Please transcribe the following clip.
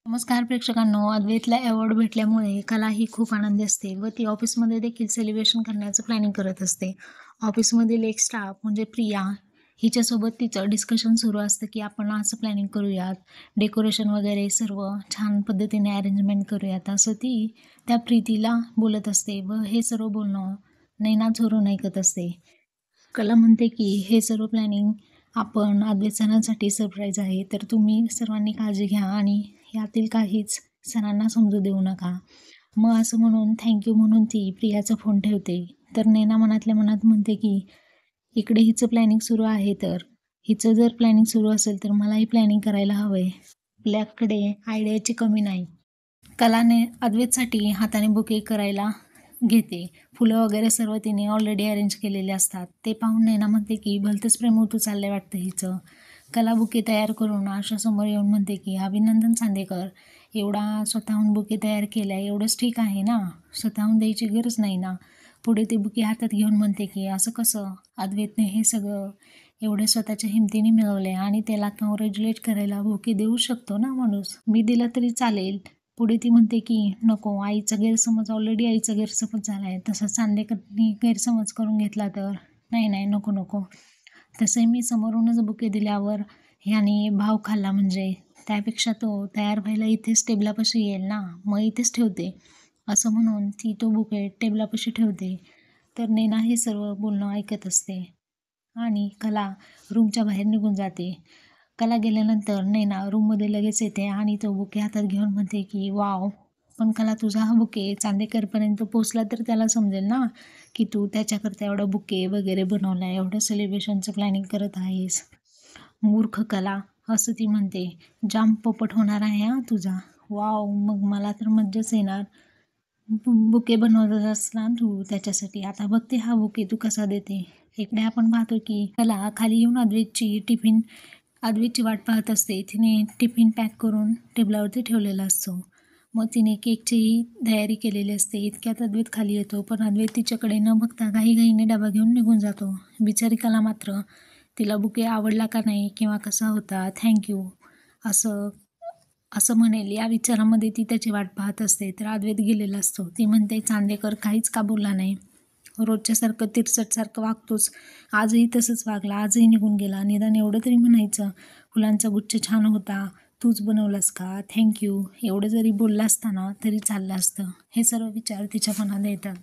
नमस्कार प्रेक्षकांनो, अद्वैतला अवॉर्ड भेटल्यामुळे कला ही खूप आनंदी असते व ती ऑफिसमध्ये देखील सेलिब्रेशन करण्याचं प्लॅनिंग करत असते. ऑफिसमधील एक स्टाफ म्हणजे प्रिया हिच्यासोबत तिचं डिस्कशन सुरू असतं की आपण असं प्लॅनिंग करूयात, डेकोरेशन वगैरे सर्व छान पद्धतीने अरेंजमेंट करूयात असं ती त्या प्रीतीला बोलत असते व हे सर्व बोलणं नैना झोरून ऐकत असते. कला म्हणते की हे सर्व प्लॅनिंग आपण अद्वैत सणांसाठी सरप्राईज आहे, तर तुम्ही सर्वांनी काळजी घ्या आणि यातील काहीच सणांना समजू देऊ नका. मग असं म्हणून थँक्यू म्हणून ती प्रियाचा फोन ठेवते. तर नैना मनातल्या मनात म्हणते की इकडे हिचं प्लॅनिंग सुरू आहे, तर हिचं जर प्लॅनिंग सुरू असेल तर मलाही प्लॅनिंग करायला हवं आहे. आपल्याकडे आयडियाची कमी नाही. कलाने अद्वैतसाठी हाताने बुके करायला घेते. फुलं वगैरे सर्व तिने ऑलरेडी अरेंज केलेले असतात. ते पाहून नैना म्हणते की भलतंच प्रेम उतू चाललंय वाटतं हिचं. कला बुके तयार करून आरशासमोर येऊन म्हणते की अभिनंदन चांदेकर, एवढा स्वतःहून बुके तयार केलाय, एवढंच ठीक आहे ना, स्वतःहून द्यायची गरज नाही ना. पुढे ते बुके हातात घेऊन म्हणते की असं कसं, अद्वैतने हे सगळं एवढे स्वतःच्या हिमतीने मिळवले आणि त्याला कॉंग्रॅच्युलेट करायला बुके देऊ शकतो ना माणूस, मी दिला तरी चालेल. पुढे ती म्हणते की नको, आईचा गैरसमज, ऑलरेडी आईचा गैरसमज झाला आहे, तसा चांदेकरनी गैरसमज करून घेतला तर नाही नाही, नको नको. तसे मी समोरूनच बुके दिल्यावर ह्याने भाव खाल्ला म्हणजे त्यापेक्षा तो तयार व्हायला इथेच टेबलापाशी येईल ना, मग इथेच ठेवते. असं म्हणून ती तो बुके टेबलापाशी ठेवते. तर नैना हे सर्व बोलणं ऐकत असते आणि कला रूमच्या बाहेर निघून जाते. कला गेल्यानंतर नैना रूममध्ये लगेच येते आणि तो बुके हातात घेऊन म्हणते की वाव, पण कला तुझा हा बुके चांदेकरपर्यंत पोचला तर त्याला समजेल ना की तू त्याच्याकरता एवढं बुके वगैरे बनवला आहे, एवढं सेलिब्रेशनचं प्लॅनिंग करत आहेस. मूर्ख कला, असं ती म्हणते. जाम पोपट होणार आहे हा तुझा. वाव, मग मला तर मज्जाच येणार. बुके बनवत असला तू त्याच्यासाठी, आता बघते हा बुके तू कसा देते. इकडे आपण पाहतो की कला खाली येऊन अद्वैतची वाट पाहत असते. तिने टिफिन पॅक करून टेबलावरती ठेवलेला असतो. मग तिने केकचीही तयारी केलेली असते. इतक्यात अद्वैत खाली येतो, पण अद्वैत तिच्याकडे न बघता घाईघाईने डबा घेऊन निघून जातो. बिचारी कला मात्र तिला बुके आवडला का नाही किंवा कसा होता, थँक्यू असं असं म्हणेल या विचारामध्ये ती त्याची वाट पाहत असते. तर अद्वैत गेलेला असतो. ती म्हणते चांदेकर काहीच का बोलला नाही, रोजच्यासारखं तिरसटसारखं वागतोच, आजही तसंच वागला, आजही निघून गेला. निदान एवढं तरी म्हणायचं, फुलांचा गुच्छ छान होता, तूच बनवलास का, थँक्यू एवढं जरी बोलला असता ना तरी चाललं असतं. हे सर्व विचार तिच्या मनात येतात.